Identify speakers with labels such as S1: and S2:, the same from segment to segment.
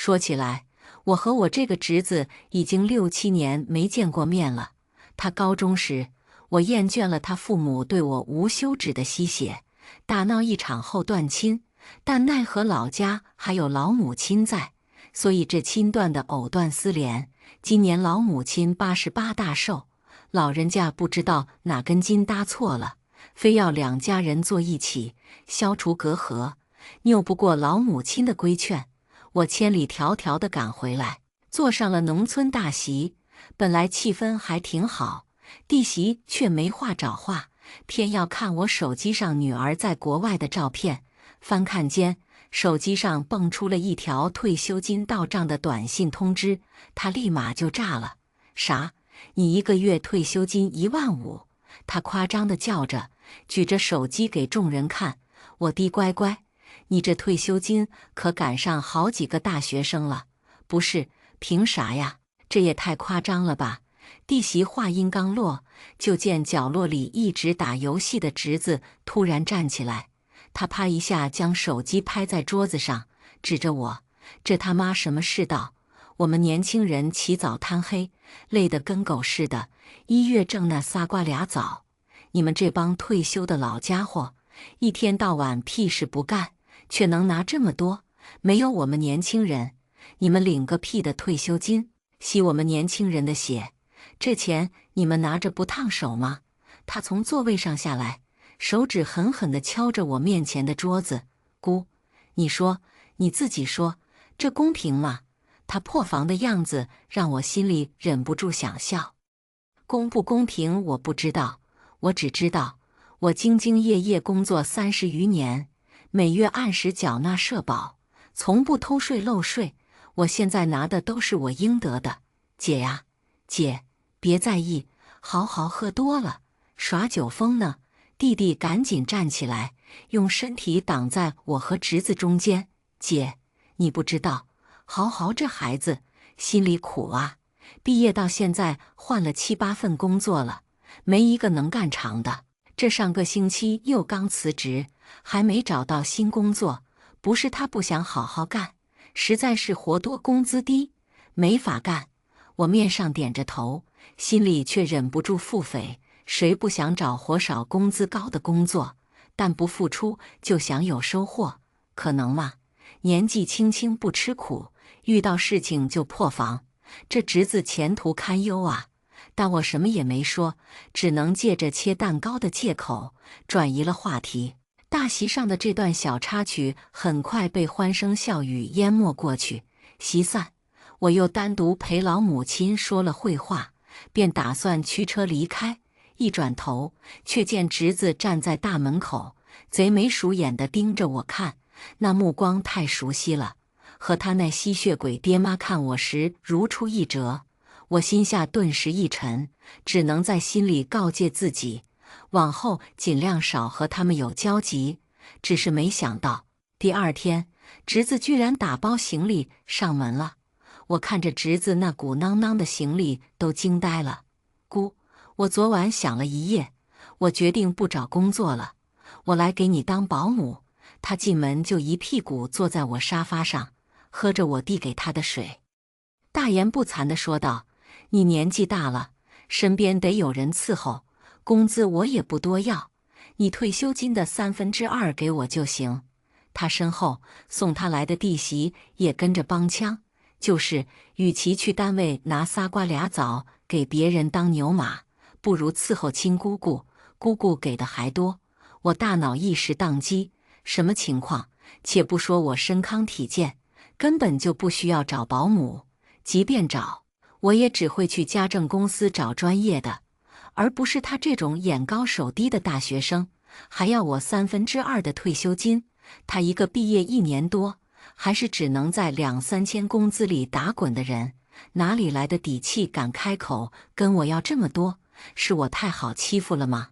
S1: 说起来，我和我这个侄子已经6、7年没见过面了。他高中时，我厌倦了他父母对我无休止的吸血，大闹一场后断亲，但奈何老家还有老母亲在，所以这亲断的藕断丝连。今年老母亲88大寿，老人家不知道哪根筋搭错了，非要两家人坐一起，消除隔阂。拗不过老母亲的规劝，我千里迢迢地赶回来，坐上了农村大席。本来气氛还挺好，弟媳却没话找话，偏要看我手机上女儿在国外的照片。翻看间，手机上蹦出了一条退休金到账的短信通知，她立马就炸了。啥？你1个月退休金15000？她夸张地叫着，举着手机给众人看。我滴乖乖，你这退休金可赶上好几个大学生了。不是，凭啥呀？这也太夸张了吧！弟媳话音刚落，就见角落里一直打游戏的侄子突然站起来，他啪一下将手机拍在桌子上，指着我：“这他妈什么世道？我们年轻人起早贪黑，累得跟狗似的，1月挣那仨瓜俩枣。你们这帮退休的老家伙，一天到晚屁事不干，却能拿这么多？没有我们年轻人，你们领个屁的退休金！吸我们年轻人的血，这钱你们拿着不烫手吗？”他从座位上下来，手指狠狠地敲着我面前的桌子。姑，你说，你自己说，这公平吗？他破防的样子让我心里忍不住想笑。公不公平我不知道，我只知道我兢兢业业工作30余年，每月按时缴纳社保，从不偷税漏税。我现在拿的都是我应得的。姐呀，姐，别在意，豪喝多了，耍酒疯呢。弟弟赶紧站起来，用身体挡在我和侄子中间。姐，你不知道，豪这孩子心里苦啊，毕业到现在换了7、8份工作了，没一个能干长的。这上个星期又刚辞职，还没找到新工作，不是他不想好好干，实在是活多工资低，没法干。我面上点着头，心里却忍不住腹诽，谁不想找活少工资高的工作？但不付出就想有收获，可能吗？年纪轻轻不吃苦，遇到事情就破防，这侄子前途堪忧啊！但我什么也没说，只能借着切蛋糕的借口转移了话题。大席上的这段小插曲很快被欢声笑语淹没过去。席散，我又单独陪老母亲说了会话，便打算驱车离开。一转头，却见侄子站在大门口，贼眉鼠眼地盯着我看，那目光太熟悉了，和他那吸血鬼爹妈看我时如出一辙。我心下顿时一沉，只能在心里告诫自己，往后尽量少和他们有交集。只是没想到，第2天，侄子居然打包行李上门了。我看着侄子那鼓囊囊的行李都惊呆了。姑，我昨晚想了一夜，我决定不找工作了，我来给你当保姆。他进门就一屁股坐在我沙发上，喝着我递给他的水，大言不惭地说道：“你年纪大了，身边得有人伺候，工资我也不多要，你退休金的2/3给我就行。”他身后送他来的弟媳也跟着帮腔，就是与其去单位拿仨瓜俩枣给别人当牛马，不如伺候亲姑姑，姑姑给的还多。我大脑一时宕机，什么情况？且不说我身康体健，根本就不需要找保姆，即便找，我也只会去家政公司找专业的，而不是他这种眼高手低的大学生，还要我2/3的退休金。他一个毕业1年多，还是只能在2、3千工资里打滚的人，哪里来的底气敢开口跟我要这么多？是我太好欺负了吗？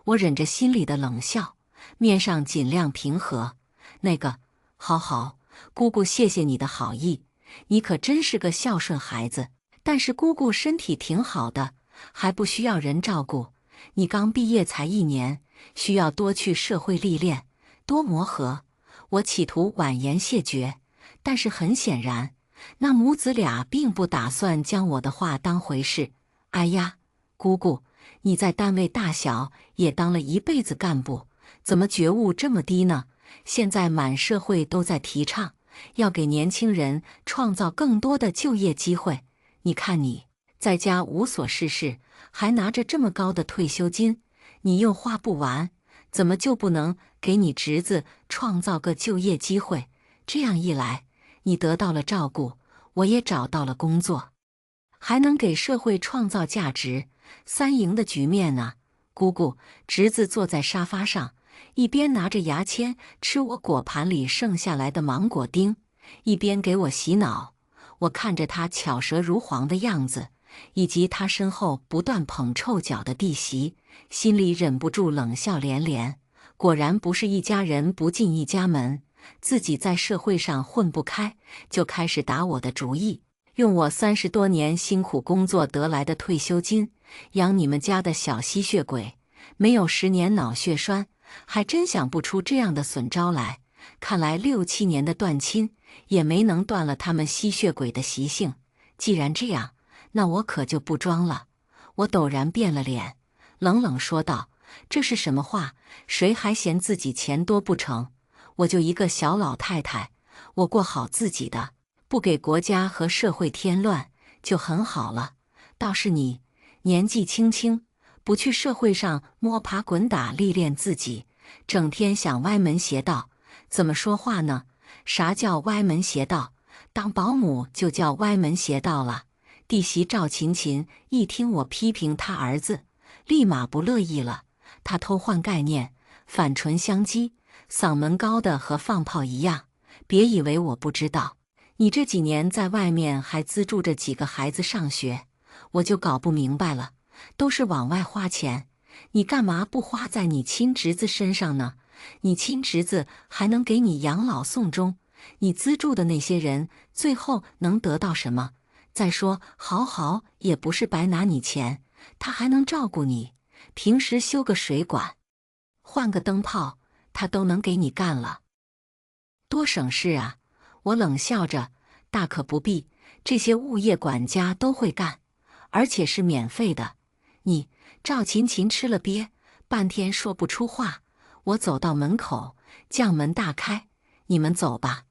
S1: 我忍着心里的冷笑，面上尽量平和。那个，好，姑姑谢谢你的好意，你可真是个孝顺孩子。但是姑姑身体挺好的，还不需要人照顾。你刚毕业才1年，需要多去社会历练，多磨合。我企图婉言谢绝，但是很显然，那母子俩并不打算将我的话当回事。哎呀，姑姑，你在单位大小也当了一辈子干部，怎么觉悟这么低呢？现在满社会都在提倡，要给年轻人创造更多的就业机会。你看你在家无所事事，还拿着这么高的退休金，你又花不完，怎么就不能给你侄子创造个就业机会？这样一来，你得到了照顾，我也找到了工作，还能给社会创造价值，三赢的局面呢。姑姑，侄子坐在沙发上，一边拿着牙签吃我果盘里剩下来的芒果丁，一边给我洗脑。我看着他巧舌如簧的样子，以及他身后不断捧臭脚的弟媳，心里忍不住冷笑连连。果然不是一家人不进一家门，自己在社会上混不开，就开始打我的主意，用我30多年辛苦工作得来的退休金养你们家的小吸血鬼，没有10年脑血栓，还真想不出这样的损招来。看来6、7年的断亲也没能断了他们吸血鬼的习性。既然这样，那我可就不装了。我陡然变了脸，冷冷说道：“这是什么话？谁还嫌自己钱多不成？我就一个小老太太，我过好自己的，不给国家和社会添乱，就很好了。倒是你，年纪轻轻，不去社会上摸爬滚打历练自己，整天想歪门邪道。怎么说话呢？啥叫歪门邪道？当保姆就叫歪门邪道了。”弟媳赵琴琴一听我批评她儿子，立马不乐意了。她偷换概念，反唇相讥，嗓门高的和放炮一样。别以为我不知道，你这几年在外面还资助着几个孩子上学，我就搞不明白了，都是往外花钱，你干嘛不花在你亲侄子身上呢？你亲侄子还能给你养老送终，你资助的那些人最后能得到什么？再说豪豪也不是白拿你钱，他还能照顾你，平时修个水管，换个灯泡，他都能给你干了，多省事啊！我冷笑着，大可不必，这些物业管家都会干，而且是免费的。你赵琴琴吃了瘪，半天说不出话。我走到门口，将门大开，你们走吧，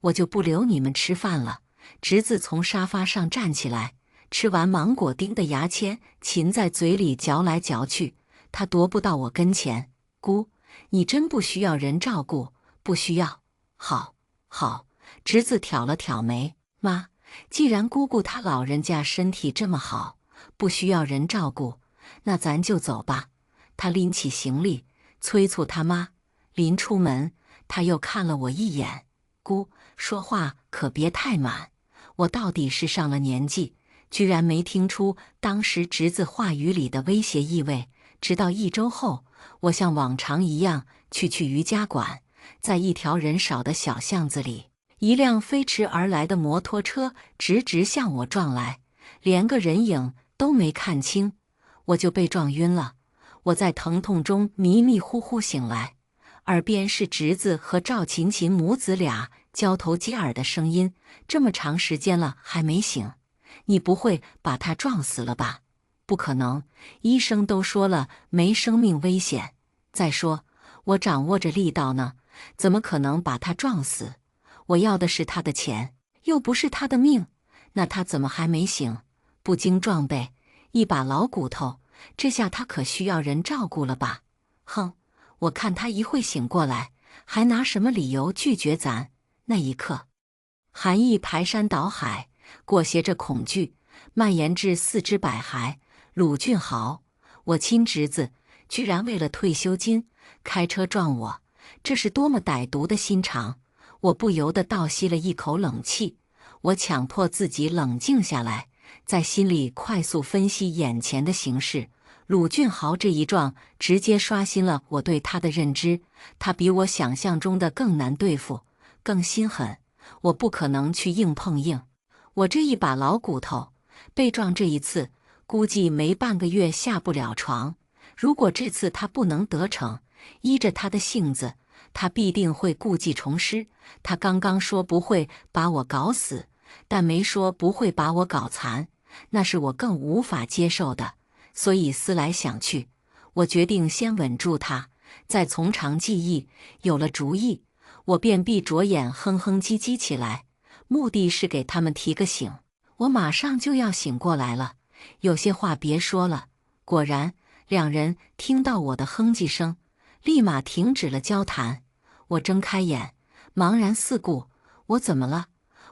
S1: 我就不留你们吃饭了。侄子从沙发上站起来，吃完芒果丁的牙签噙在嘴里嚼来嚼去，他踱不到我跟前。姑，你真不需要人照顾？不需要。好，好。侄子挑了挑眉，妈，既然姑姑她老人家身体这么好，不需要人照顾，那咱就走吧。他拎起行李，催促他妈。临出门，他又看了我一眼，姑，说话可别太满。我到底是上了年纪，居然没听出当时侄子话语里的威胁意味。直到1周后，我像往常一样去瑜伽馆，在一条人少的小巷子里，一辆飞驰而来的摩托车直直向我撞来，连个人影都没看清，我就被撞晕了。我在疼痛中迷迷糊糊醒来，耳边是侄子和赵琴琴母子俩交头接耳的声音：“这么长时间了还没醒，你不会把他撞死了吧？”不可能，医生都说了没生命危险。再说，我掌握着力道呢，怎么可能把他撞死？我要的是他的钱，又不是他的命，那他怎么还没醒？不经撞背，一把老骨头，这下他可需要人照顾了吧？哼，我看他一会醒过来，还拿什么理由拒绝咱？那一刻，寒意排山倒海，裹挟着恐惧，蔓延至四肢百骸。鲁俊豪，我亲侄子，居然为了退休金开车撞我，这是多么歹毒的心肠！我不由得倒吸了一口冷气。我强迫自己冷静下来，在心里快速分析眼前的形势。鲁俊豪这一撞，直接刷新了我对他的认知。他比我想象中的更难对付，更心狠。我不可能去硬碰硬。我这一把老骨头，被撞这一次，估计没半个月下不了床。如果这次他不能得逞，依着他的性子，他必定会故技重施。他刚刚说不会把我搞死，但没说不会把我搞残，那是我更无法接受的。所以思来想去，我决定先稳住他，再从长计议。有了主意，我便闭着眼哼哼唧唧起来，目的是给他们提个醒。我马上就要醒过来了，有些话别说了。果然，两人听到我的哼唧声，立马停止了交谈。我睁开眼，茫然四顾，我怎么了？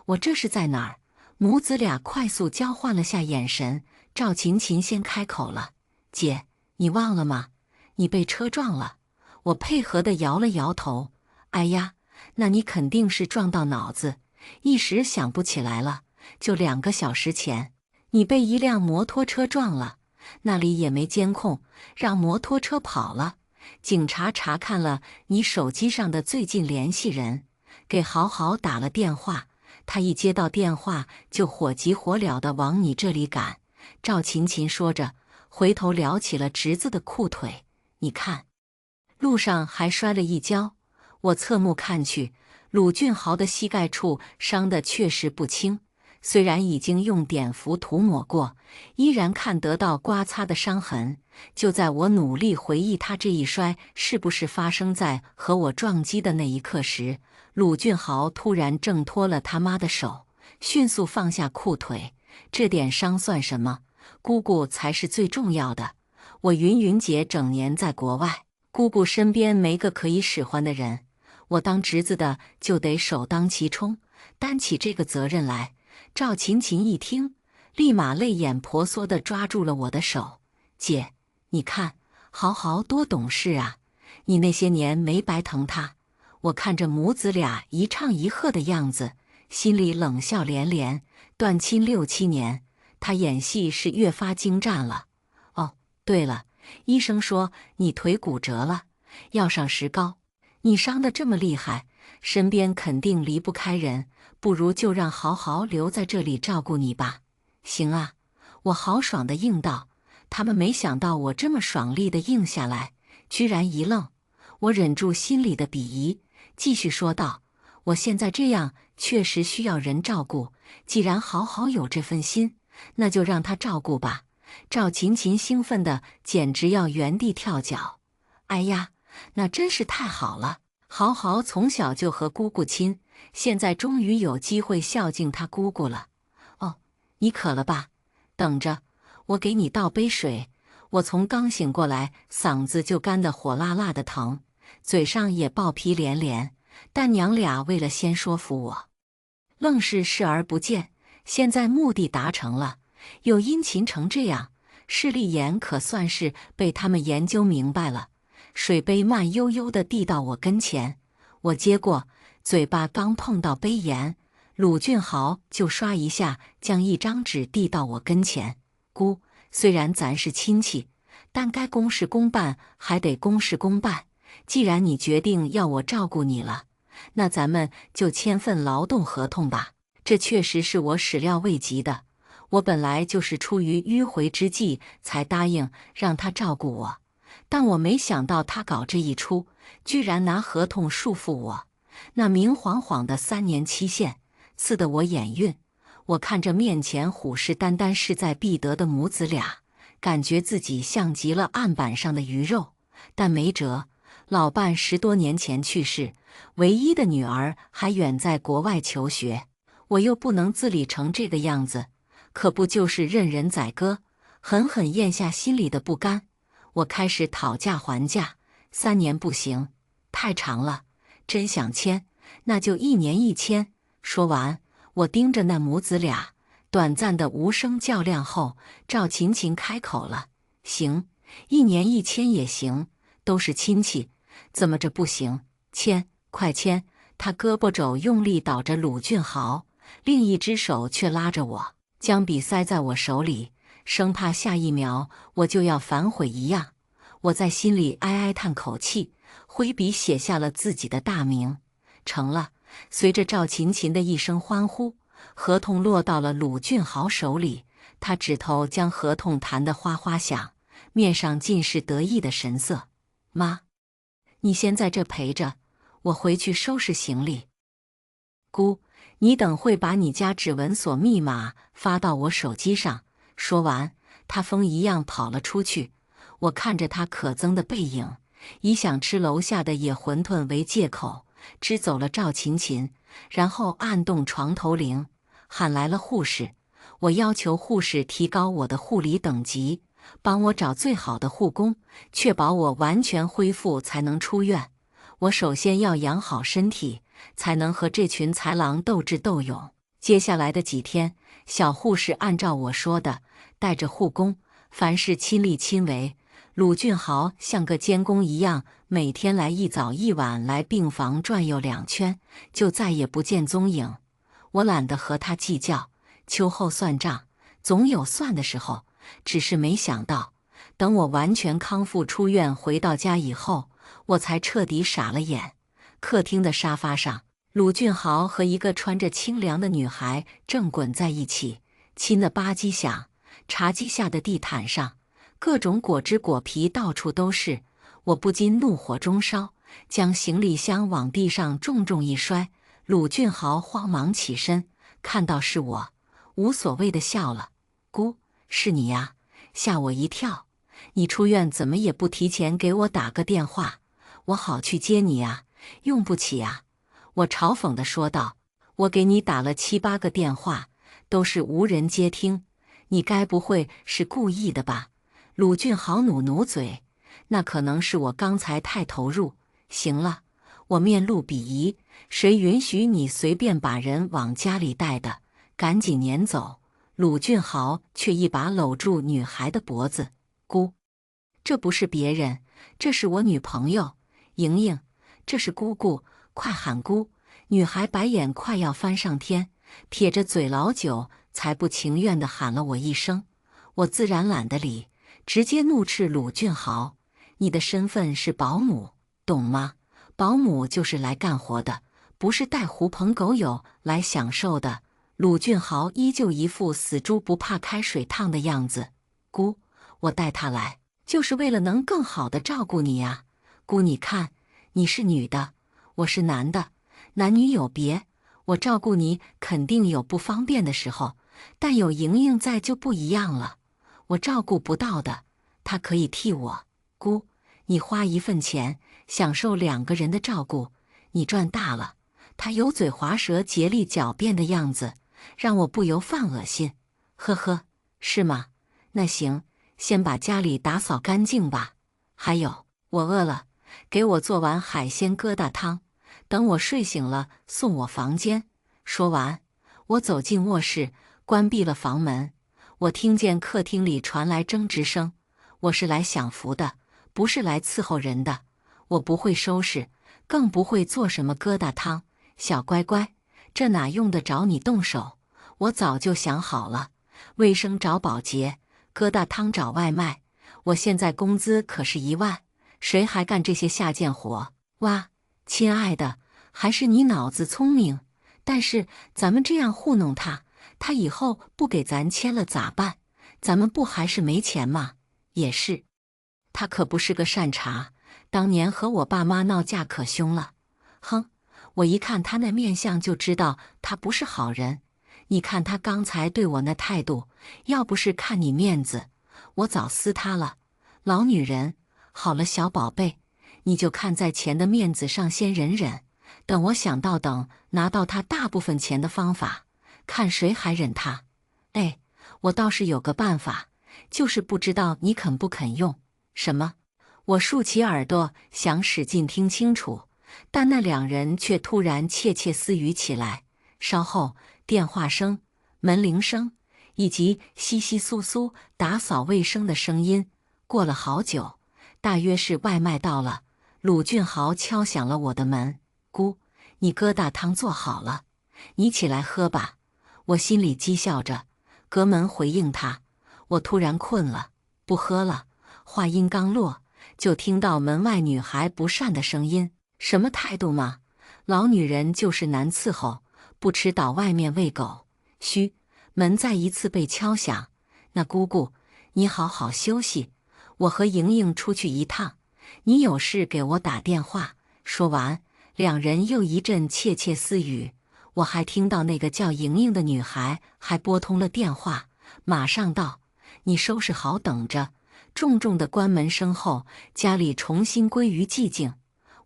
S1: 我这是在哪儿？母子俩快速交换了下眼神。赵琴琴先开口了：“姐，你忘了吗？你被车撞了。”我配合地摇了摇头：“哎呀，那你肯定是撞到脑子，一时想不起来了。就2个小时前，你被一辆摩托车撞了，那里也没监控，让摩托车跑了。警察查看了你手机上的最近联系人，给豪豪打了电话，他一接到电话就火急火燎地往你这里赶。”赵琴琴说着，回头撩起了侄子的裤腿：“你看，路上还摔了一跤。”我侧目看去，鲁俊豪的膝盖处伤得确实不轻，虽然已经用碘伏涂抹过，依然看得到刮擦的伤痕。就在我努力回忆他这一摔是不是发生在和我撞击的那一刻时，鲁俊豪突然挣脱了他妈的手，迅速放下裤腿。这点伤算什么？姑姑才是最重要的。我云云姐整年在国外，姑姑身边没个可以使唤的人，我当侄子的就得首当其冲，担起这个责任来。赵琴琴一听，立马泪眼婆娑地抓住了我的手：“姐，你看，豪豪多懂事啊，你那些年没白疼他。”我看着母子俩一唱一和的样子，心里冷笑连连。断亲6、7年，他演戏是越发精湛了。哦，对了，医生说你腿骨折了，要上石膏。你伤得这么厉害，身边肯定离不开人，不如就让豪豪留在这里照顾你吧。行啊，我豪爽地应道。他们没想到我这么爽利地应下来，居然一愣。我忍住心里的鄙夷，继续说道：“我现在这样确实需要人照顾，既然豪豪有这份心，那就让他照顾吧。”赵琴琴兴奋的简直要原地跳脚。哎呀，那真是太好了！豪豪从小就和姑姑亲，现在终于有机会孝敬他姑姑了。哦，你渴了吧？等着，我给你倒杯水。我从刚醒过来，嗓子就干得火辣辣的疼，嘴上也爆皮连连。但娘俩为了先说服我，愣是视而不见。现在目的达成了，又殷勤成这样，势利眼可算是被他们研究明白了。水杯慢悠悠地递到我跟前，我接过，嘴巴刚碰到杯沿，鲁俊豪就刷一下将一张纸递到我跟前：“姑，虽然咱是亲戚，但该公事公办还得公事公办。既然你决定要我照顾你了，那咱们就签份劳动合同吧。”这确实是我始料未及的。我本来就是出于迂回之计才答应让他照顾我，但我没想到他搞这一出，居然拿合同束缚我。那明晃晃的3年期限，刺得我眼晕。我看着面前虎视眈眈势在必得的母子俩，感觉自己像极了案板上的鱼肉。但没辙，老伴10多年前去世，唯一的女儿还远在国外求学，我又不能自理成这个样子，可不就是任人宰割？狠狠咽下心里的不甘，我开始讨价还价。3年不行，太长了，真想签，那就1年1签。说完，我盯着那母子俩，短暂的无声较量后，赵琴琴开口了：“行，1年1签也行，都是亲戚，怎么着不行？签，快签！”他胳膊肘用力倒着鲁俊豪，另一只手却拉着我，将笔塞在我手里，生怕下一秒我就要反悔一样。我在心里哀哀叹口气，挥笔写下了自己的大名。成了。随着赵琴琴的一声欢呼，合同落到了鲁俊豪手里，他指头将合同弹得哗哗响，面上尽是得意的神色。妈，你先在这陪着，我回去收拾行李。姑，你等会把你家指纹锁密码发到我手机上。说完，他风一样跑了出去。我看着他可憎的背影，以想吃楼下的野馄饨为借口，支走了赵琴琴，然后按动床头铃，喊来了护士。我要求护士提高我的护理等级，帮我找最好的护工，确保我完全恢复才能出院。我首先要养好身体，才能和这群豺狼斗智斗勇。接下来的几天，小护士按照我说的，带着护工，凡事亲力亲为。鲁俊豪像个监工一样，每天来一早一晚来病房转悠2圈，就再也不见踪影。我懒得和他计较，秋后算账，总有算的时候。只是没想到，等我完全康复出院回到家以后，我才彻底傻了眼。客厅的沙发上，鲁俊豪和一个穿着清凉的女孩正滚在一起，亲得吧唧响。茶几下的地毯上，各种果汁果皮到处都是。我不禁怒火中烧，将行李箱往地上重重一摔。鲁俊豪慌忙起身，看到是我，无所谓的笑了：“姑，是你呀，吓我一跳。你出院怎么也不提前给我打个电话，我好去接你呀。用不起呀。”我嘲讽地说道：“我给你打了7、8个电话，都是无人接听，你该不会是故意的吧？”鲁俊豪努嘴：“那可能是我刚才太投入。行了，我面露鄙夷，谁允许你随便把人往家里带的？赶紧撵走！”鲁俊豪却一把搂住女孩的脖子：“姑，这不是别人，这是我女朋友莹莹，这是姑姑，快喊姑！”女孩白眼快要翻上天，撇着嘴老久才不情愿地喊了我一声。我自然懒得理，直接怒斥鲁俊豪：“你的身份是保姆，懂吗？保姆就是来干活的，不是带狐朋狗友来享受的。”鲁俊豪依旧一副死猪不怕开水烫的样子：“姑，我带他来，就是为了能更好地照顾你呀。姑，你看，你是女的，我是男的，男女有别，我照顾你肯定有不方便的时候，但有莹莹在就不一样了。我照顾不到的，她可以替我。姑，你花1份钱，享受2个人的照顾，你赚大了。”他油嘴滑舌、竭力狡辩的样子，让我不由犯恶心。呵呵，是吗？那行，先把家里打扫干净吧。还有，我饿了，给我做碗海鲜疙瘩汤，等我睡醒了送我房间。说完，我走进卧室，关闭了房门。我听见客厅里传来争执声：“我是来享福的，不是来伺候人的。我不会收拾，更不会做什么疙瘩汤。小乖乖，这哪用得着你动手？我早就想好了，卫生找保洁，疙瘩汤找外卖。我现在工资可是1万，谁还干这些下贱活？哇，亲爱的，还是你脑子聪明。但是咱们这样糊弄他，他以后不给咱签了咋办？咱们不还是没钱吗？也是，他可不是个善茬，当年和我爸妈闹架可凶了。哼！我一看他那面相就知道他不是好人。你看他刚才对我那态度，要不是看你面子，我早撕他了。老女人，好了，小宝贝，你就看在钱的面子上先忍忍，等我想到拿到他大部分钱的方法，看谁还忍他。哎，我倒是有个办法，就是不知道你肯不肯用。什么？我竖起耳朵想使劲听清楚，但那2人却突然窃窃私语起来。稍后，电话声、门铃声以及窸窸窣窣打扫卫生的声音。过了好久，大约是外卖到了，鲁俊豪敲响了我的门：“姑，你疙瘩汤做好了，你起来喝吧。”我心里讥笑着，隔门回应他：“我突然困了，不喝了。”话音刚落，就听到门外女孩不善的声音：“什么态度嘛？老女人就是难伺候，不吃倒外面喂狗。”嘘，门再一次被敲响。那姑姑，你好好休息，我和莹莹出去一趟，你有事给我打电话。说完，2人又一阵窃窃私语。我还听到那个叫莹莹的女孩还拨通了电话，马上道：“你收拾好等着。”重重的关门声后，家里重新归于寂静。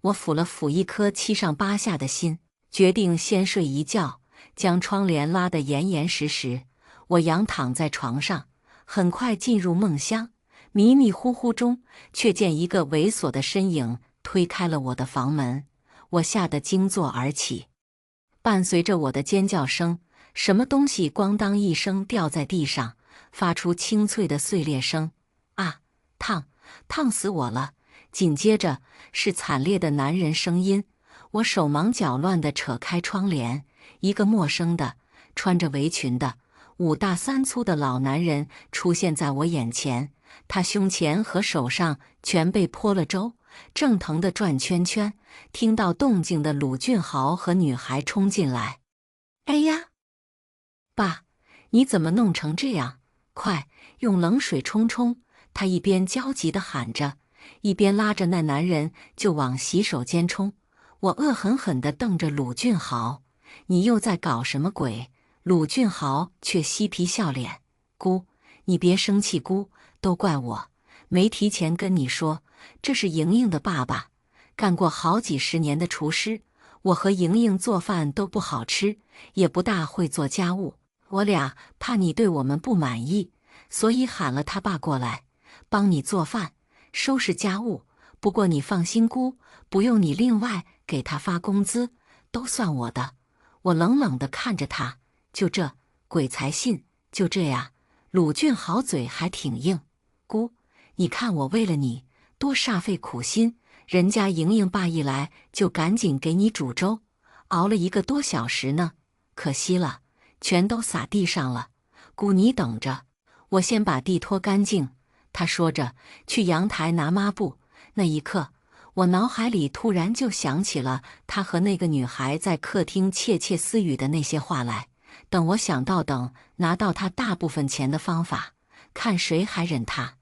S1: 我抚了抚一颗七上八下的心，决定先睡一觉，将窗帘拉得严严实实。我仰躺在床上，很快进入梦乡。迷迷糊糊中，却见一个猥琐的身影推开了我的房门。我吓得惊坐而起，伴随着我的尖叫声，什么东西咣当一声掉在地上，发出清脆的碎裂声。啊！烫死我了！紧接着是惨烈的男人声音。我手忙脚乱地扯开窗帘，一个陌生的、穿着围裙的、5大3粗的老男人出现在我眼前。他胸前和手上全被泼了粥，正疼得转圈圈。听到动静的鲁俊豪和女孩冲进来：“哎呀，爸，你怎么弄成这样？快用冷水冲冲！”他一边焦急地喊着，一边拉着那男人就往洗手间冲。我恶狠狠地瞪着鲁俊豪：“你又在搞什么鬼？”鲁俊豪却嬉皮笑脸：“姑，你别生气，姑，都怪我，没提前跟你说，这是莹莹的爸爸，干过好几十年的厨师。我和莹莹做饭都不好吃，也不大会做家务。我俩怕你对我们不满意，所以喊了他爸过来，帮你做饭，收拾家务。不过你放心，姑，不用你另外给他发工资，都算我的。”我冷冷地看着他：“就这，鬼才信！就这呀？”鲁俊豪嘴还挺硬：“姑，你看我为了你多煞费苦心，人家莹莹爸一来就赶紧给你煮粥，熬了1个多小时呢，可惜了，全都洒地上了。姑你等着，我先把地拖干净。”他说着去阳台拿抹布。那一刻，我脑海里突然就想起了他和那个女孩在客厅窃窃私语的那些话来。等我想到拿到他大部分钱的方法，看谁还忍他。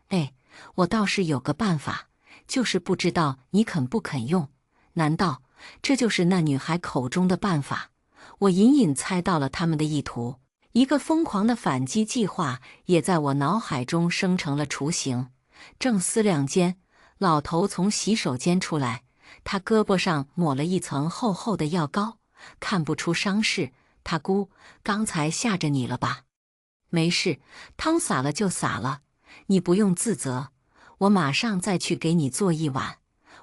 S1: 哎，我倒是有个办法，就是不知道你肯不肯用。难道这就是那女孩口中的办法？我隐隐猜到了他们的意图，一个疯狂的反击计划也在我脑海中生成了雏形。正思量间，老头从洗手间出来，他胳膊上抹了一层厚厚的药膏，看不出伤势。他姑，刚才吓着你了吧？没事，汤洒了就洒了，你不用自责，我马上再去给你做一碗。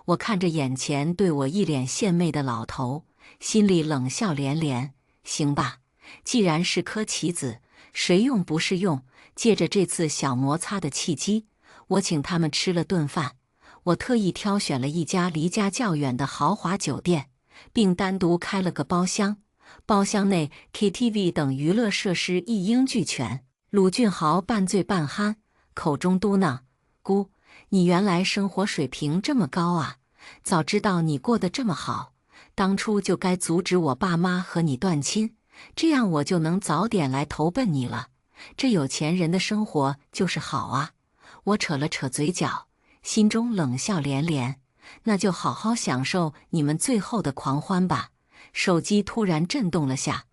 S1: 我看着眼前对我一脸献媚的老头，心里冷笑连连。行吧，既然是颗棋子，谁用不是用。借着这次小摩擦的契机，我请他们吃了顿饭。我特意挑选了一家离家较远的豪华酒店，并单独开了个包厢。包厢内 KTV 等娱乐设施一应俱全。鲁俊豪半醉半酣，口中嘟囔：“姑，你原来生活水平这么高啊！早知道你过得这么好，当初就该阻止我爸妈和你断亲，这样我就能早点来投奔你了。这有钱人的生活就是好啊！”我扯了扯嘴角，心中冷笑连连。那就好好享受你们最后的狂欢吧。手机突然震动了下，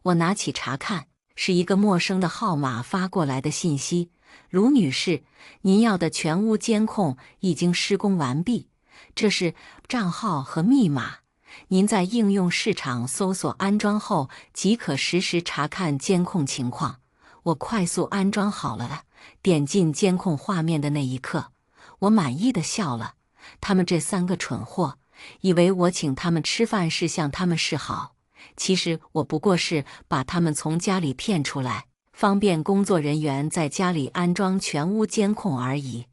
S1: 我拿起查看，是一个陌生的号码发过来的信息：“卢女士，您要的全屋监控已经施工完毕，这是账号和密码。您在应用市场搜索安装后，即可实时查看监控情况。”我快速安装好了，点进监控画面的那一刻，我满意的笑了。他们这3个蠢货，以为我请他们吃饭是向他们示好，其实我不过是把他们从家里骗出来，方便工作人员在家里安装全屋监控而已。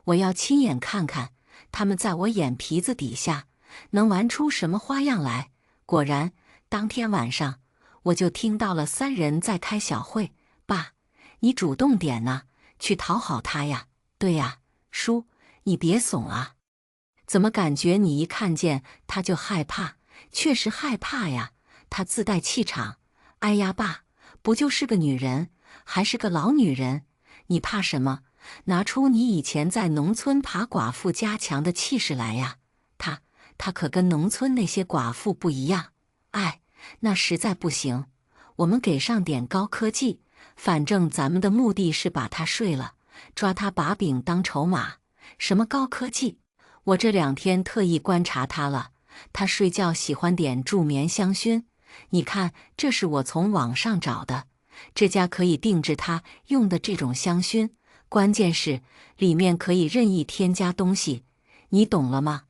S1: 我要亲眼看看他们在我眼皮子底下能玩出什么花样来。果然，当天晚上我就听到了3人在开小会。爸，你主动点呐，去讨好他呀。对呀，叔，你别怂啊。怎么感觉你一看见他就害怕？确实害怕呀，他自带气场。哎呀，爸，不就是个女人，还是个老女人，你怕什么？拿出你以前在农村爬寡妇家强的气势来呀！他可跟农村那些寡妇不一样。哎，那实在不行，我们给上点高科技，反正咱们的目的是把他睡了，抓他把柄当筹码。什么高科技？我这2天特意观察他了，他睡觉喜欢点助眠香薰。你看，这是我从网上找的，这家可以定制他用的这种香薰，关键是里面可以任意添加东西，你懂了吗？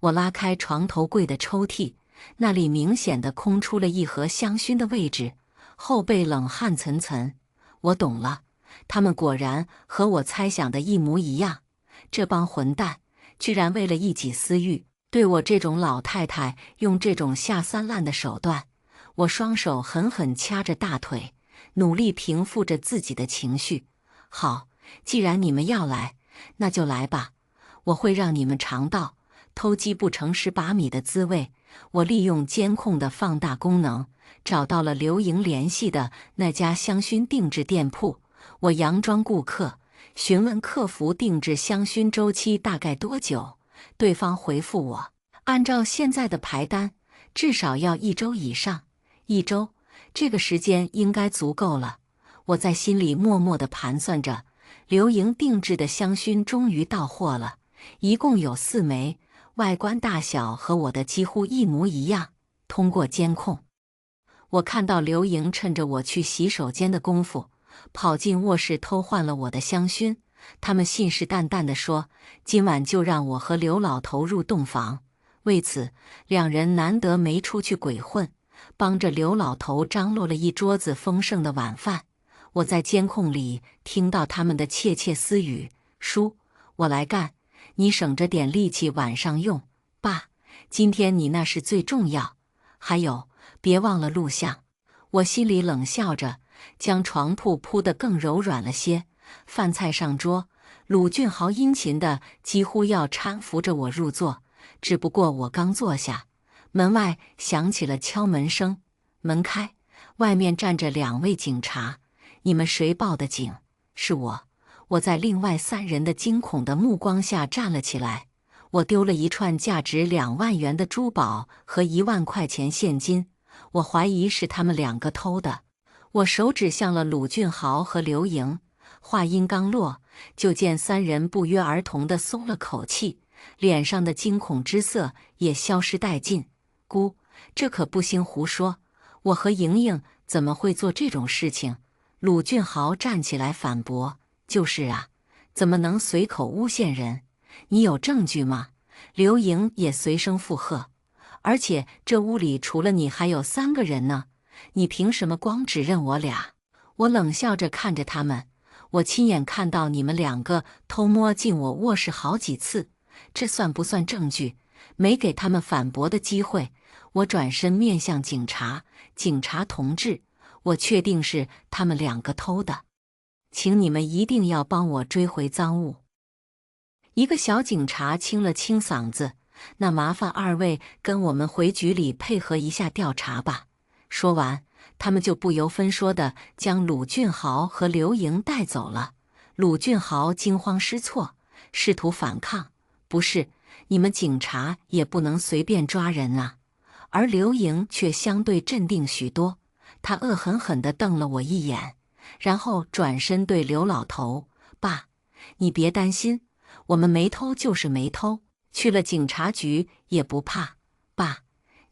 S1: 我拉开床头柜的抽屉，那里明显的空出了一盒香薰的位置，后背冷汗涔涔。我懂了，他们果然和我猜想的一模一样，这帮混蛋居然为了一己私欲，对我这种老太太用这种下三滥的手段。我双手狠狠掐着大腿，努力平复着自己的情绪。好，既然你们要来，那就来吧，我会让你们尝到偷鸡不成蚀把米的滋味。我利用监控的放大功能，找到了刘莹联系的那家香薰定制店铺。我佯装顾客，询问客服定制香薰周期大概多久。对方回复我，按照现在的排单，至少要1周以上。1周，这个时间应该足够了。我在心里默默地盘算着。刘莹定制的香薰终于到货了，一共有4枚，外观大小和我的几乎一模一样。通过监控，我看到刘莹趁着我去洗手间的功夫，跑进卧室偷换了我的香薰。他们信誓旦旦地说，今晚就让我和刘老头入洞房。为此，2人难得没出去鬼混，帮着刘老头张罗了一桌子丰盛的晚饭。我在监控里听到他们的窃窃私语：叔，我来干，你省着点力气晚上用。爸，今天你那是最重要。还有，别忘了录像。我心里冷笑着，将床铺铺得更柔软了些。饭菜上桌，鲁俊豪殷勤的几乎要搀扶着我入座。只不过我刚坐下，门外响起了敲门声。门开，外面站着2位警察。你们谁报的警？是我。我在另外3人的惊恐的目光下站了起来。我丢了一串价值2万元的珠宝和1万块钱现金，我怀疑是他们2个偷的。我手指向了鲁俊豪和刘莹，话音刚落，就见3人不约而同地松了口气，脸上的惊恐之色也消失殆尽。姑，这可不兴胡说，我和莹莹怎么会做这种事情？鲁俊豪站起来反驳：“就是啊，怎么能随口诬陷人？你有证据吗？”刘莹也随声附和：“而且这屋里除了你还有3个人呢，你凭什么光指认我俩？”我冷笑着看着他们：“我亲眼看到你们2个偷摸进我卧室好几次，这算不算证据？”没给他们反驳的机会，我转身面向警察：“警察同志，我确定是他们2个偷的，请你们一定要帮我追回赃物。”一个小警察清了清嗓子：“那麻烦2位跟我们回局里配合一下调查吧。”说完，他们就不由分说地将鲁俊豪和刘莹带走了。鲁俊豪惊慌失措，试图反抗：“不是，你们警察也不能随便抓人啊。”而刘莹却相对镇定许多，她恶狠狠地瞪了我一眼，然后转身对刘老头：“爸，你别担心，我们没偷就是没偷，去了警察局也不怕。爸，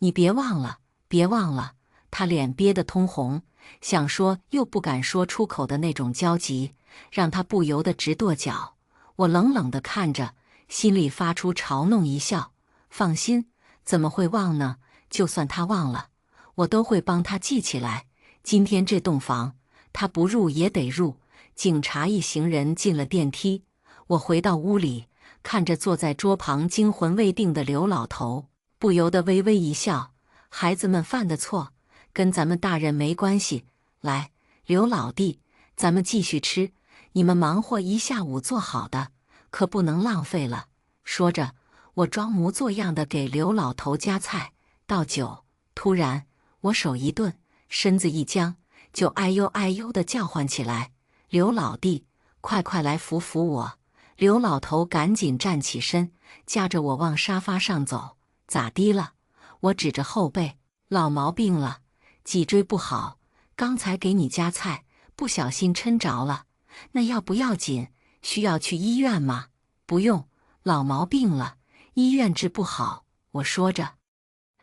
S1: 你别忘了，别忘了。”他脸憋得通红，想说又不敢说出口的那种焦急，让他不由得直跺脚。我冷冷地看着，心里发出嘲弄一笑：“放心，怎么会忘呢？就算他忘了，我都会帮他记起来。今天这栋房，他不入也得入。”警察一行人进了电梯，我回到屋里，看着坐在桌旁惊魂未定的刘老头，不由得微微一笑：“孩子们犯的错，跟咱们大人没关系。来，刘老弟，咱们继续吃。你们忙活一下午做好的，可不能浪费了。”说着，我装模作样的给刘老头夹菜、倒酒。突然，我手一顿，身子一僵，就哎呦哎呦的叫唤起来：“刘老弟，快快来扶扶我！”刘老头赶紧站起身，夹着我往沙发上走。“咋的了？”我指着后背：“老毛病了，脊椎不好，刚才给你夹菜，不小心抻着了。那要不要紧？需要去医院吗？不用，老毛病了，医院治不好。我说着，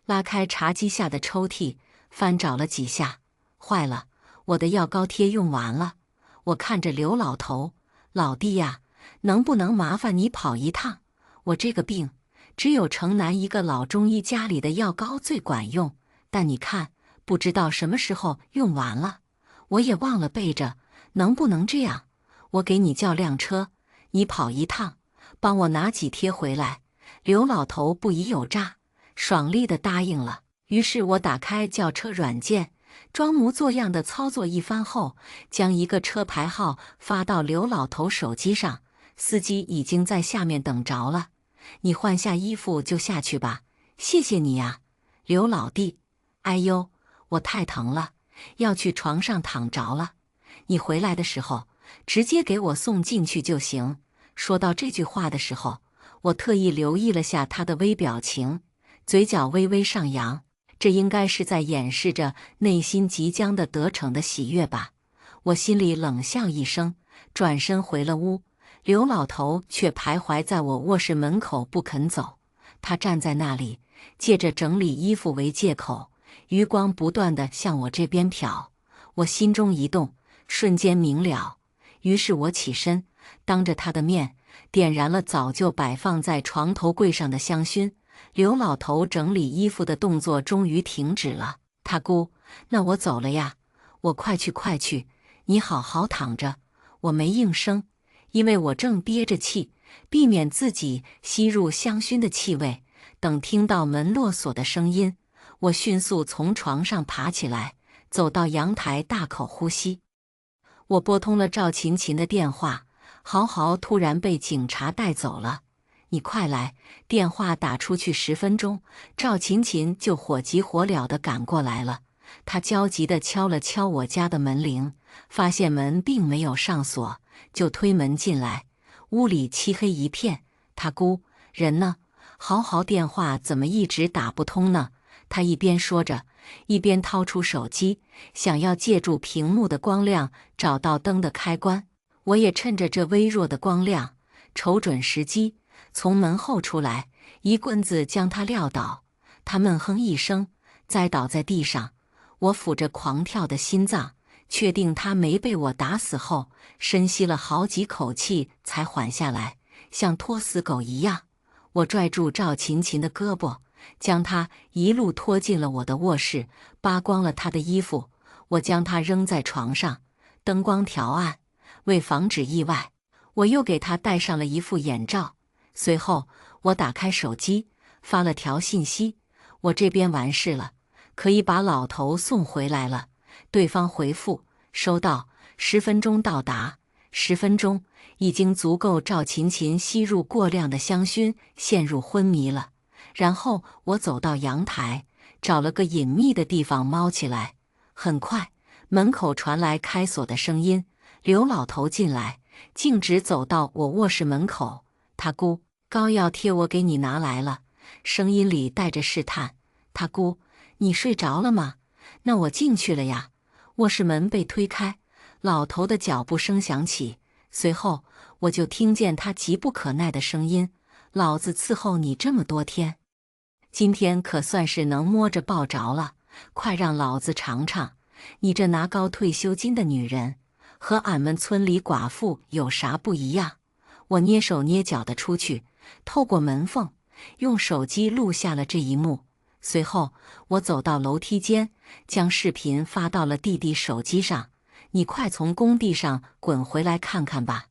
S1: 拉开茶几下的抽屉，翻找了几下，坏了，我的药膏贴用完了。我看着刘老头，老弟呀，能不能麻烦你跑一趟？我这个病，只有城南一个老中医家里的药膏最管用，但你看，不知道什么时候用完了，我也忘了备着，能不能这样？我给你叫辆车，你跑一趟，帮我拿几贴回来。刘老头不疑有诈，爽利地答应了。于是我打开叫车软件，装模作样的操作一番后，将一个车牌号发到刘老头手机上。司机已经在下面等着了，你换下衣服就下去吧。谢谢你呀，刘老弟。哎呦，我太疼了，要去床上躺着了。你回来的时候，直接给我送进去就行。说到这句话的时候，我特意留意了下他的微表情，嘴角微微上扬，这应该是在掩饰着内心即将的得逞的喜悦吧。我心里冷笑一声，转身回了屋。刘老头却徘徊在我卧室门口不肯走，他站在那里，借着整理衣服为借口，余光不断地向我这边瞟。我心中一动，瞬间明了，于是我起身，当着他的面点燃了早就摆放在床头柜上的香薰。刘老头整理衣服的动作终于停止了。他姑，那我走了呀。我快去快去，你好好躺着。我没应声，因为我正憋着气，避免自己吸入香薰的气味。等听到门落锁的声音，我迅速从床上爬起来，走到阳台，大口呼吸。我拨通了赵琴琴的电话，豪豪突然被警察带走了。你快来！电话打出去10分钟，赵琴琴就火急火燎地赶过来了。她焦急地敲了敲我家的门铃，发现门并没有上锁，就推门进来。屋里漆黑一片，她姑，人呢？豪豪电话怎么一直打不通呢？她一边说着，一边掏出手机，想要借助屏幕的光亮找到灯的开关。我也趁着这微弱的光亮，瞅准时机，从门后出来，一棍子将他撂倒。他闷哼一声，栽倒在地上。我抚着狂跳的心脏，确定他没被我打死后，深吸了好几口气才缓下来，像拖死狗一样。我拽住赵琴琴的胳膊，将她一路拖进了我的卧室，扒光了她的衣服。我将她扔在床上，灯光调暗，为防止意外，我又给她戴上了一副眼罩。随后，我打开手机，发了条信息：我这边完事了，可以把老头送回来了。对方回复：收到，10分钟到达。10分钟已经足够赵琴琴吸入过量的香薰，陷入昏迷了。然后我走到阳台，找了个隐秘的地方猫起来。很快，门口传来开锁的声音，刘老头进来，径直走到我卧室门口。他姑，膏药贴我给你拿来了，声音里带着试探。他姑，你睡着了吗？那我进去了呀。卧室门被推开，老头的脚步声响起，随后我就听见他急不可耐的声音：老子伺候你这么多天，今天可算是能摸着抱着了，快让老子尝尝，你这拿高退休金的女人，和俺们村里寡妇有啥不一样？我蹑手蹑脚地出去，透过门缝，用手机录下了这一幕。随后，我走到楼梯间，将视频发到了弟弟手机上。你快从工地上滚回来看看吧，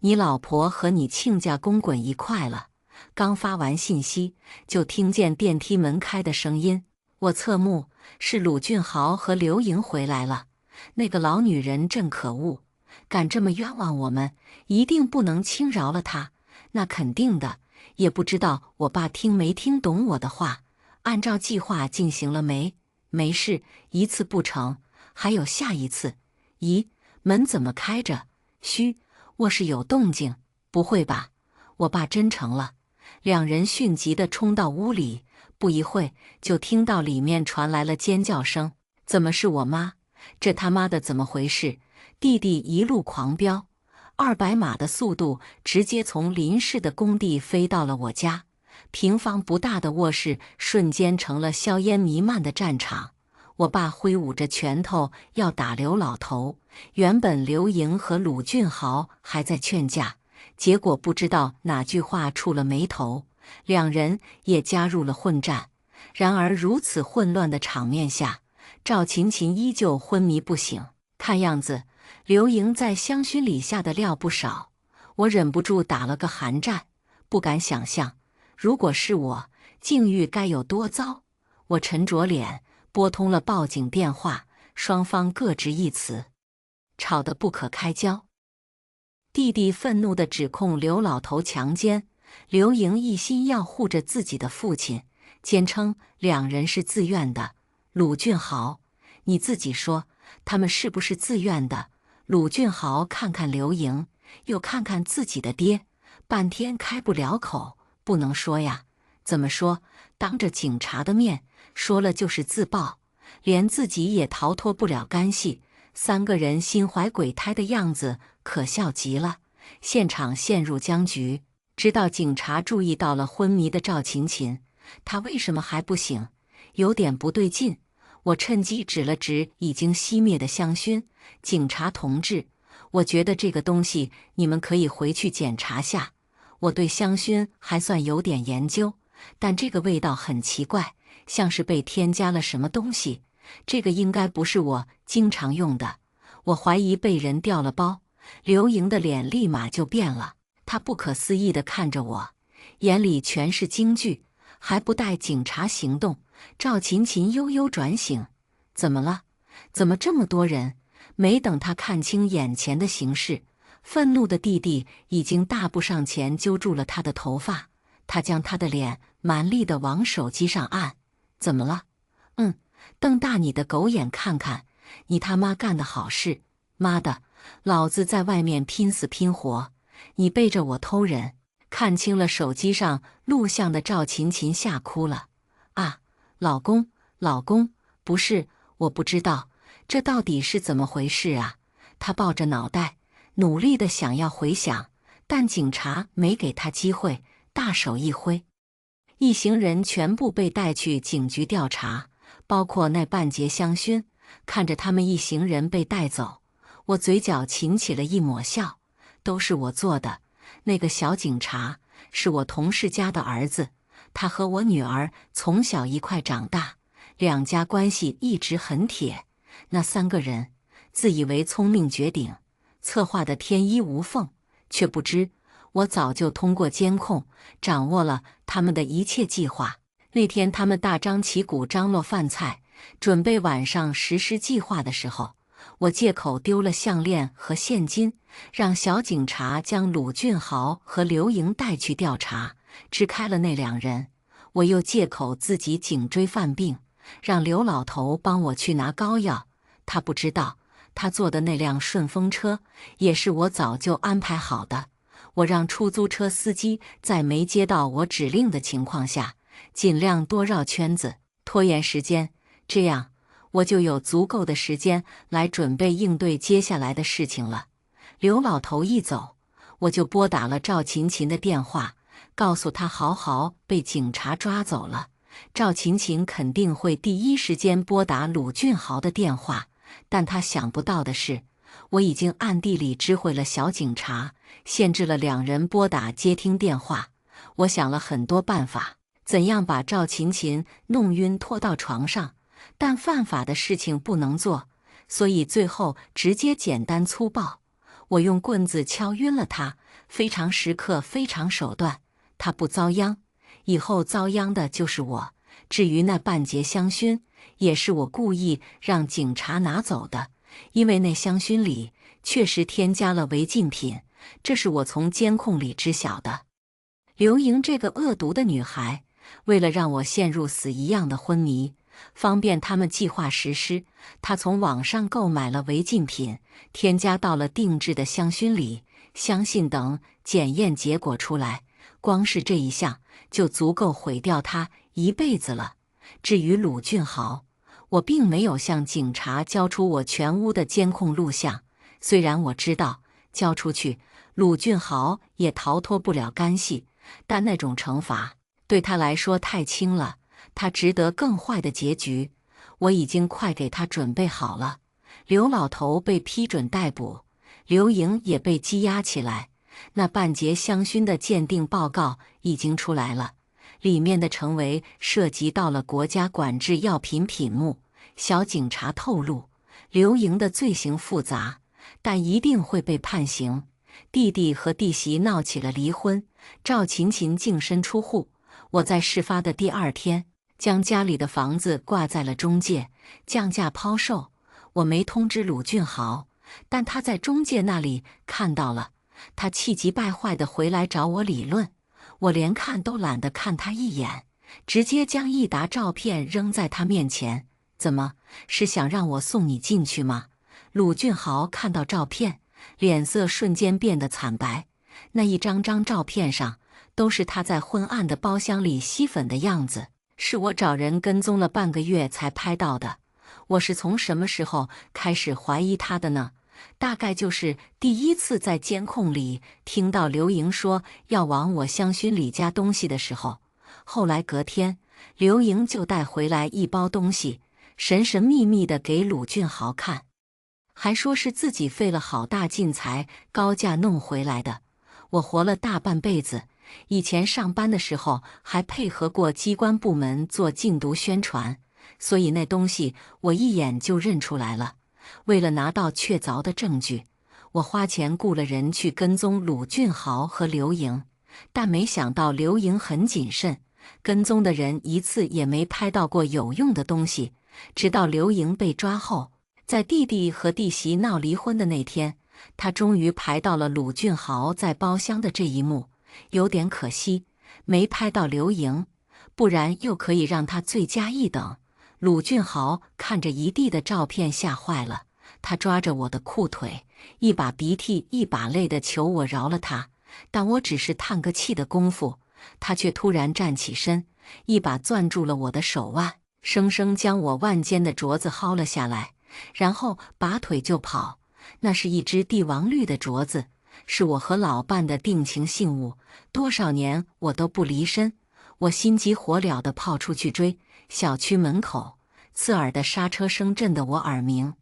S1: 你老婆和你亲家公滚一块了。刚发完信息，就听见电梯门开的声音。我侧目，是鲁俊豪和刘莹回来了。那个老女人真可恶，敢这么冤枉我们，一定不能轻饶了她。那肯定的，也不知道我爸听没听懂我的话，按照计划进行了没？没事，一次不成，还有下一次。咦，门怎么开着？嘘，卧室有动静，不会吧？我爸真成了。两人迅疾地冲到屋里，不一会就听到里面传来了尖叫声。怎么是我妈？这他妈的怎么回事？弟弟一路狂飙，200码的速度，直接从邻市的工地飞到了我家。平方不大的卧室瞬间成了硝烟弥漫的战场。我爸挥舞着拳头要打刘老头，原本刘莹和鲁俊豪还在劝架，结果不知道哪句话触了眉头，两人也加入了混战。然而如此混乱的场面下，赵琴琴依旧昏迷不醒。看样子刘莹在香薰里下的料不少，我忍不住打了个寒战，不敢想象如果是我，境遇该有多糟。我沉着脸拨通了报警电话，双方各执一词，吵得不可开交。弟弟愤怒地指控刘老头强奸，刘莹一心要护着自己的父亲，坚称两人是自愿的。鲁俊豪，你自己说，他们是不是自愿的？鲁俊豪看看刘莹，又看看自己的爹，半天开不了口。不能说呀，怎么说？当着警察的面说了就是自爆，连自己也逃脱不了干系。三个人心怀鬼胎的样子可笑极了，现场陷入僵局。直到警察注意到了昏迷的赵琴琴，她为什么还不醒？有点不对劲。我趁机指了指已经熄灭的香薰，警察同志，我觉得这个东西你们可以回去检查下。我对香薰还算有点研究，但这个味道很奇怪，像是被添加了什么东西。这个应该不是我经常用的，我怀疑被人调了包。刘莹的脸立马就变了，她不可思议地看着我，眼里全是惊惧。还不待警察行动，赵琴琴悠悠转醒。怎么了？怎么这么多人？没等她看清眼前的形势，愤怒的弟弟已经大步上前揪住了她的头发，他将她的脸蛮力地往手机上按。怎么了？瞪大你的狗眼看看，你他妈干的好事！妈的，老子在外面拼死拼活，你背着我偷人！看清了手机上录像的赵琴琴吓哭了。啊，老公，老公，不是，我不知道，这到底是怎么回事啊？她抱着脑袋，努力的想要回想，但警察没给她机会，大手一挥，一行人全部被带去警局调查，包括那半截香薰。看着他们一行人被带走，我嘴角噙起了一抹笑，都是我做的。那个小警察是我同事家的儿子，他和我女儿从小一块长大，两家关系一直很铁。那三个人自以为聪明绝顶，策划的天衣无缝，却不知我早就通过监控掌握了他们的一切计划。那天他们大张旗鼓张罗饭菜，准备晚上实施计划的时候，我借口丢了项链和现金，让小警察将鲁俊豪和刘莹带去调查，支开了那两人。我又借口自己颈椎犯病，让刘老头帮我去拿膏药。他不知道，他坐的那辆顺风车也是我早就安排好的。我让出租车司机在没接到我指令的情况下，尽量多绕圈子，拖延时间，这样我就有足够的时间来准备应对接下来的事情了。刘老头一走，我就拨打了赵琴琴的电话，告诉她豪豪被警察抓走了。赵琴琴肯定会第一时间拨打鲁俊豪的电话，但她想不到的是，我已经暗地里知会了小警察，限制了两人拨打接听电话。我想了很多办法，怎样把赵琴琴弄晕拖到床上，但犯法的事情不能做，所以最后直接简单粗暴。我用棍子敲晕了她，非常时刻，非常手段，她不遭殃，以后遭殃的就是我。至于那半截香薰，也是我故意让警察拿走的，因为那香薰里确实添加了违禁品，这是我从监控里知晓的。刘莹这个恶毒的女孩，为了让我陷入死一样的昏迷，方便他们计划实施，她从网上购买了违禁品，添加到了定制的香薰里。相信等检验结果出来，光是这一项就足够毁掉她一辈子了。至于鲁俊豪，我并没有向警察交出我全屋的监控录像，虽然我知道交出去，鲁俊豪也逃脱不了干系，但那种惩罚对他来说太轻了，他值得更坏的结局。我已经快给他准备好了。刘老头被批准逮捕，刘莹也被羁押起来。那半截香薰的鉴定报告已经出来了，里面的成为涉及到了国家管制药品品目。小警察透露，刘莹的罪行复杂，但一定会被判刑。弟弟和弟媳闹起了离婚，赵琴琴净身出户。我在事发的第2天，将家里的房子挂在了中介，降价抛售。我没通知鲁俊豪，但他在中介那里看到了。他气急败坏地回来找我理论，我连看都懒得看他一眼，直接将一沓照片扔在他面前。怎么，是想让我送你进去吗？鲁俊豪看到照片，脸色瞬间变得惨白。那一张张照片上都是他在昏暗的包厢里吸粉的样子，是我找人跟踪了半个月才拍到的。我是从什么时候开始怀疑他的呢？大概就是第1次在监控里听到刘莹说要往我香薰里加东西的时候。后来隔天，刘莹就带回来一包东西，神神秘秘地给鲁俊豪看，还说是自己费了好大劲才高价弄回来的。我活了大半辈子，以前上班的时候还配合过机关部门做禁毒宣传，所以那东西我一眼就认出来了。为了拿到确凿的证据，我花钱雇了人去跟踪鲁俊豪和刘莹，但没想到刘莹很谨慎，跟踪的人一次也没拍到过有用的东西。直到刘莹被抓后，在弟弟和弟媳闹离婚的那天，他终于拍到了鲁俊豪在包厢的这一幕。有点可惜，没拍到刘莹，不然又可以让他罪加一等。鲁俊豪看着一地的照片吓坏了，他抓着我的裤腿，一把鼻涕一把泪的求我饶了他。但我只是叹个气的功夫，他却突然站起身，一把攥住了我的手腕，生生将我腕间的镯子薅了下来，然后拔腿就跑。那是一只帝王绿的镯子，是我和老伴的定情信物，多少年我都不离身。我心急火燎地跑出去追，小区门口刺耳的刹车声震得我耳鸣。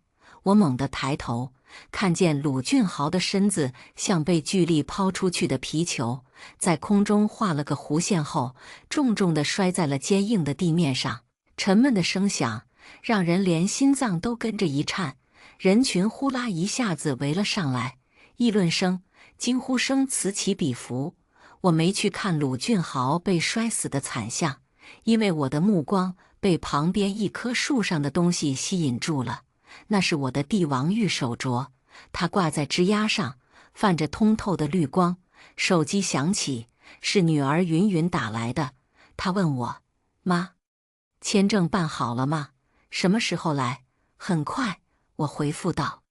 S1: 我猛地抬头，看见鲁俊豪的身子像被巨力抛出去的皮球，在空中画了个弧线后，重重地摔在了坚硬的地面上。沉闷的声响让人连心脏都跟着一颤，人群呼啦一下子围了上来，议论声、惊呼声此起彼伏。我没去看鲁俊豪被摔死的惨象，因为我的目光被旁边一棵树上的东西吸引住了。那是我的帝王玉手镯，它挂在枝丫上，泛着通透的绿光。手机响起，是女儿云云打来的。她问我：“妈，签证办好了吗？什么时候来？”很快，我回复道。